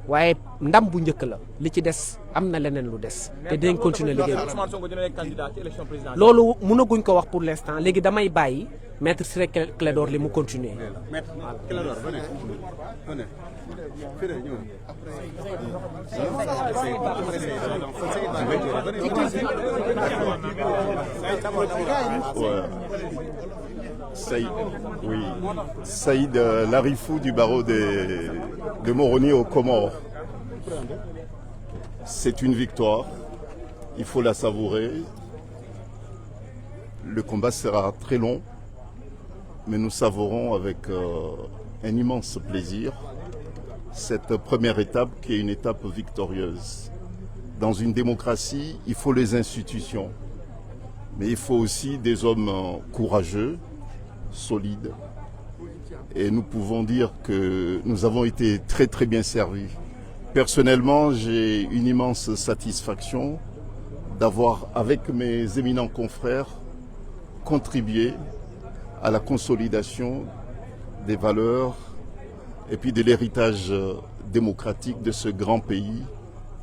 waaye ndam bu njëkk la li ci des am na leneen lu des te dinañ continuer liggéey bi loolu mënaguñ ko wax pour l'instant léegi damay bàyyi maître Ciré Clédor Ly mu continuer. Saïd Larifou du barreau de Moroni aux Comores. C'est une victoire, il faut la savourer. Le combat sera très long, mais nous savourons avec un immense plaisir cette première étape qui est une étape victorieuse. Dans une démocratie, il faut les institutions, mais il faut aussi des hommes courageux, solides. Et nous pouvons dire que nous avons été très très bien servis. Personnellement, j'ai une immense satisfaction d'avoir, avec mes éminents confrères, contribué à la consolidation des valeurs et puis de l'héritage démocratique de ce grand pays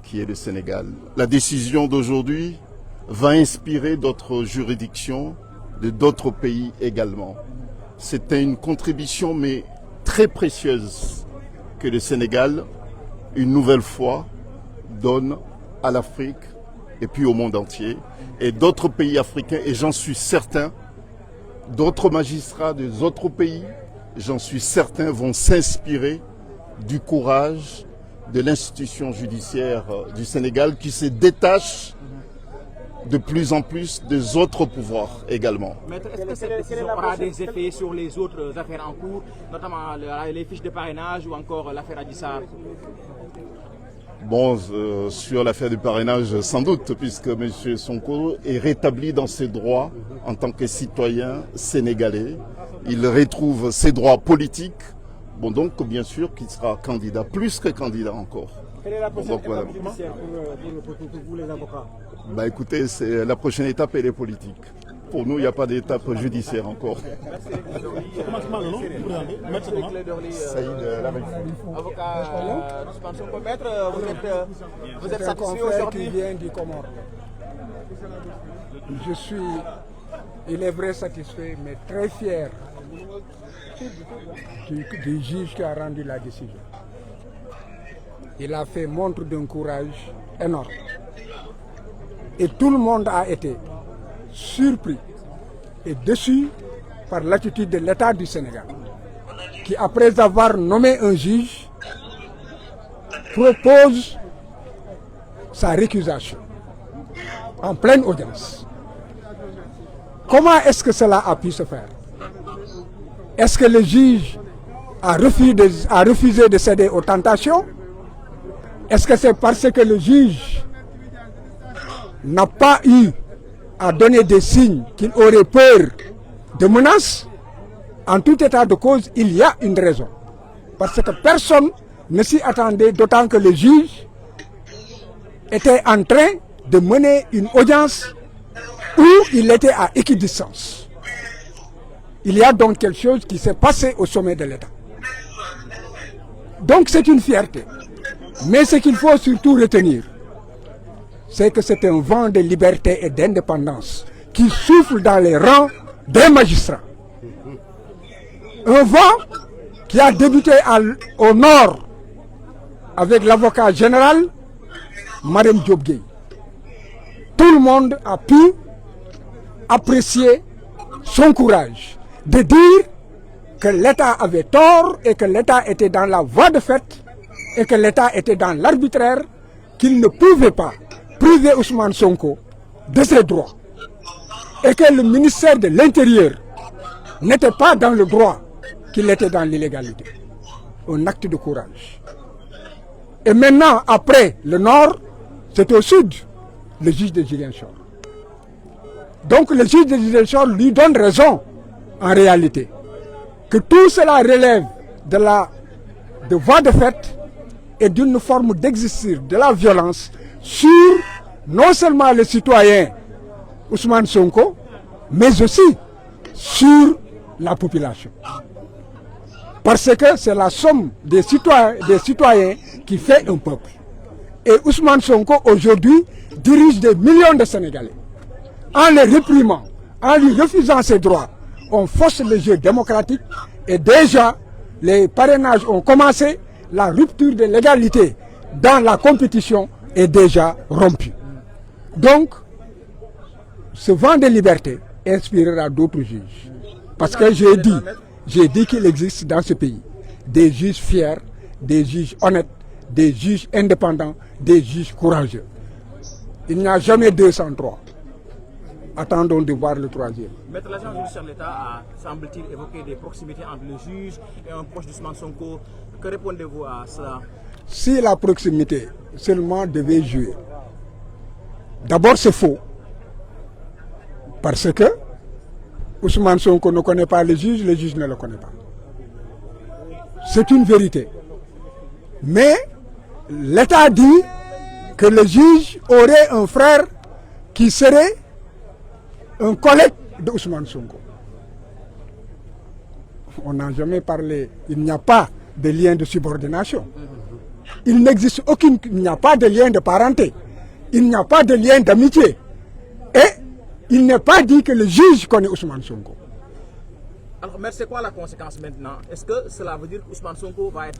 qui est le Sénégal. La décision d'aujourd'hui va inspirer d'autres juridictions de d'autres pays également. C'était une contribution mais très précieuse que le Sénégal, une nouvelle fois, donne à l'Afrique et puis au monde entier. Et d'autres pays africains, et j'en suis certain, d'autres magistrats des autres pays, j'en suis certain, vont s'inspirer du courage de l'institution judiciaire du Sénégal qui se détache de plus en plus des autres pouvoirs également. Maître, est-ce que cette décision aura des effets sur les autres affaires en cours, notamment les fiches de parrainage ou encore l'affaire Adji Sarr? Bon, sur l'affaire du parrainage, sans doute, puisque M. Sonko est rétabli dans ses droits en tant que citoyen sénégalais. Il retrouve ses droits politiques. Bon, donc, bien sûr qu'il sera candidat, plus que candidat encore. Quelle est la prochaine étape judiciaire pour vous, les avocats? Bah, écoutez, la prochaine étape, elle est politique. Pour nous, il n'y a pas d'étape judiciaire encore. Saïd Larifou. Avocat Ousmane Sonko, maître, vous êtes satisfait aujourd'hui? Qui vient du Comore. Je suis, il est vrai, satisfait, mais très fier du juge qui a rendu la décision. Il a fait montre d'un courage énorme. Et tout le monde a été surpris et déçu par l'attitude de l'État du Sénégal, qui, après avoir nommé un juge, propose sa récusation en pleine audience. Comment est-ce que cela a pu se faire? Est-ce que le juge a refusé de céder aux tentations? Est-ce que c'est parce que le juge n'a pas eu à donner des signes qu'il aurait peur de menaces? En tout état de cause, il y a une raison. Parce que personne ne s'y attendait, d'autant que le juge était en train de mener une audience où il était à équidistance. Il y a donc quelque chose qui s'est passé au sommet de l'État. Donc c'est une fierté. Mais ce qu'il faut surtout retenir, c'est que c'est un vent de liberté et d'indépendance qui souffle dans les rangs des magistrats. Un vent qui a débuté au nord avec l'avocat général, Mme Diop Gueye. Tout le monde a pu apprécier son courage de dire que l'État avait tort et que l'État était dans la voie de fait et que l'État était dans l'arbitraire, qu'il ne pouvait pas priver Ousmane Sonko de ses droits et que le ministère de l'Intérieur n'était pas dans le droit, qu'il était dans l'illégalité. Un acte de courage. Et maintenant, après le nord, c'est au sud, le juge de Ziguinchor. Donc le juge de Ziguinchor lui donne raison, en réalité, que tout cela relève de voie de fait et d'une forme d'exercice de la violence sur non seulement le citoyen Ousmane Sonko, mais aussi sur la population. Parce que c'est la somme des citoyens qui fait un peuple. Et Ousmane Sonko, aujourd'hui, dirige des millions de Sénégalais. En les réprimant, en lui refusant ses droits, on force le jeu démocratique et déjà, les parrainages ont commencé, la rupture de l'égalité dans la compétition est déjà rompue. Donc, ce vent de liberté inspirera d'autres juges. Parce que j'ai dit qu'il existe dans ce pays des juges fiers, des juges honnêtes, des juges indépendants, des juges courageux. Il n'y a jamais 203. Attendons de voir le troisième. Maître, l'agent judiciaire de l'État a, semble-t-il, évoqué des proximités entre le juge et un proche d'Ousmane Sonko. Que répondez-vous à cela? Si la proximité seulement devait jouer, d'abord c'est faux. Parce que Ousmane Sonko ne connaît pas le juge ne le connaît pas. C'est une vérité. Mais l'État dit que le juge aurait un frère qui serait un collègue de Ousmane Sonko. On n'a jamais parlé, il n'y a pas de lien de subordination. Il n'existe il n'y a pas de lien de parenté. Il n'y a pas de lien d'amitié. Et il n'est pas dit que le juge connaît Ousmane Sonko. Alors, mais c'est quoi la conséquence maintenant? Est-ce que cela veut dire qu'Ousmane Sonko va être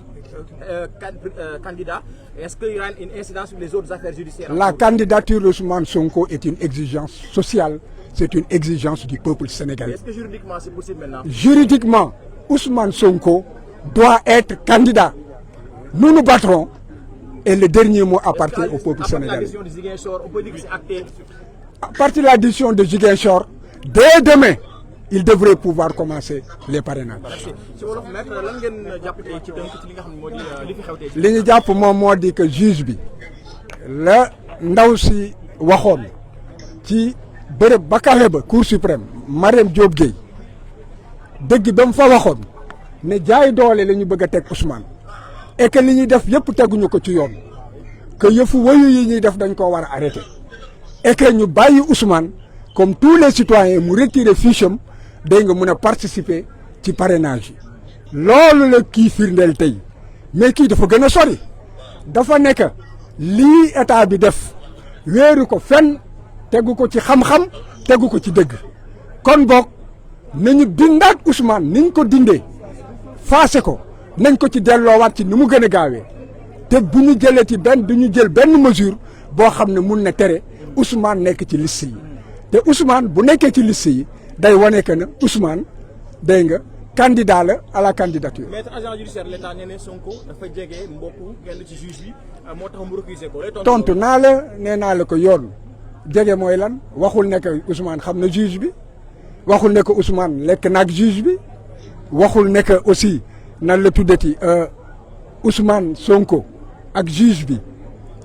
candidat? Est-ce qu'il y aura une incidence sur les autres affaires judiciaires? La candidature d'Ousmane Sonko est une exigence sociale, c'est une exigence du peuple sénégalais. Est-ce que juridiquement c'est possible maintenant? Juridiquement, Ousmane Sonko doit être candidat. Nous nous battrons et le dernier mot appartient au peuple sénégalais. On peut dire que c'est acté. À partir de la décision de Ziguinchor, dès demain, il devrait pouvoir commencer les parrainages. li ñu jàpp moom moo di que juge bi la ndaw si waxoon ci bërëb ba kawe ba cour suprême Mariam Diop Gueye dëgg ba mu fa waxoon ne jaay doole la ñu bëgg a teg Ousmane et que li ñuy def yëpp teguñu ko ci yoon que yëfu wayu yi ñuy def dañ koo war a arrêté et que ñu bàyyi Ousmane comme tous les citoyens mu retirer fiche am day nga mën a participer ci parrainage yi loolu la kii firndeel tey mais kii dafa gën a sori dafa nekk lii état bi def wéeru ko fenn tegu ko ci xam-xam tegu ko ci dëgg kon boog nañu dindaat Ousmane niñ ko dindee faase ko nañ ko ci delloowaat ci ni mu gën a gaawee te bu ñu jëlee ci du ñu jël benn mesure boo xam ne mun na tere Ousmane nekk ci liste yi te Ousmane bu nekkee ci liste yi day wane que ne Ousmane day nga candidat la à la candidature. Maître, agent judiciaire de l'État nee na Sonko dafa jege mbokku kenn ci juge bi moo tax mu récuser ko. tontu naa la nee naa la ko yoon jege mooy lan waxul ne que Ousmane xam na juge bi waxul ne que Ousmane lekk naag juge bi waxul ne que aussi nan la tuddati Ousmane Sonko ak juge bi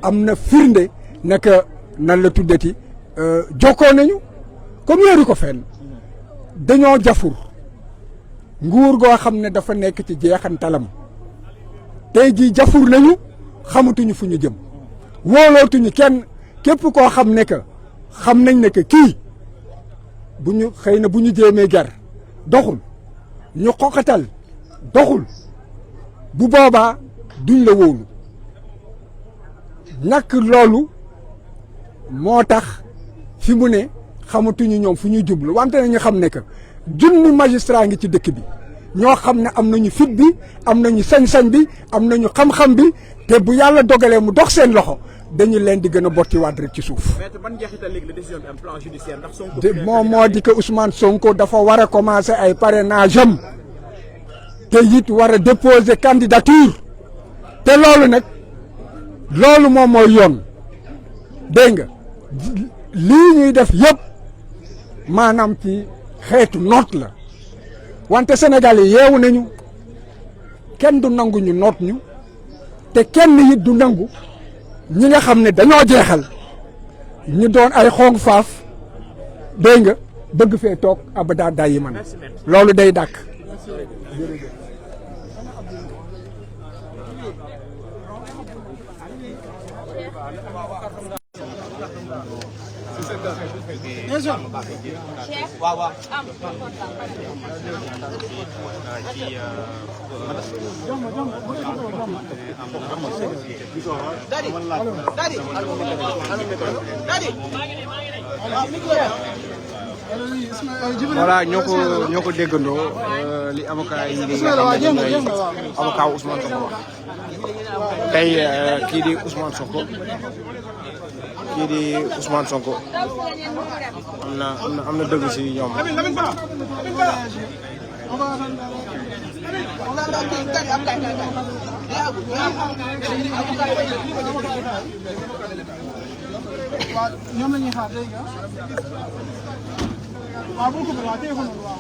am na firnde ne que nan la tuddati jokkoo nañu comme yéeru ko fenn dañoo jafur nguur goo xam ne dafa nekk ci jeexantalam tey jii jafur nañu xamatuñu fu ñu jëm wóolootuñu kenn képp koo xam ne que xam nañ ne que kii bu ñu xëy na bu ñu jéemee ger doxul ñu xoqatal doxul bu boobaa duñ la wóolu ñàkk loolu moo tax fi mu ne xamatuñu ñoom fu ñuy jublu wante nañu xam ne que junni magistrat ngi ci dëkk bi ñoo xam ne am nañu fit bi am nañu sañ-sañ bi am nañu xam-xam bi te bu yàlla dogalee mu dox seen loxo dañu leen di gën a bottiwaat rek ci suuf. moom moo di que Ousmane Sonko dafa war a commencer ay parrainage am te it war a déposer candidature te loolu nag loolu moom mooy yoon dégg nga lii ñuy def yëpp maanaam ci xeetu noot la wante Sénégal yi yeewu nañu kenn du nangu ñu noot ñu te kenn it du nangu ñi nga xam ne dañoo jeexal ñu doon ay xong faaf dégg nga bëgg fee toog abada day yi man loolu day dàkk. voilà ñoo ko déggandoo li avocat yi nga xam ne ñooy avocat Ousmane Sonko wax tey kii di Ousmane Sonko am na dëgg si ñoom. ñoom la ñuy xaar léegi waaw boo ko waaw téye ko noonu waaw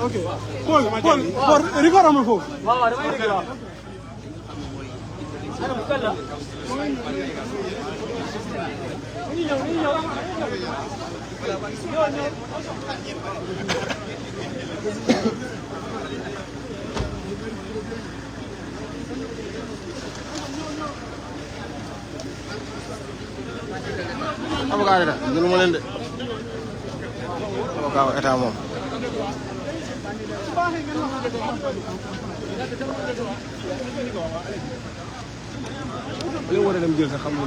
ok Paul record amul foofu waaw damay dégg waaw avocat yi nag jëluma leen de avocat état moom. li war a dem jël sax xam nga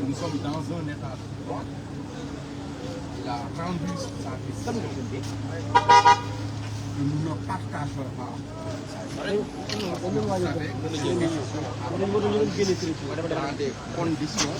nous sommes dans un état de droit. Il a rendu sa décision. Nous ne partageons pas. Dans des conditions.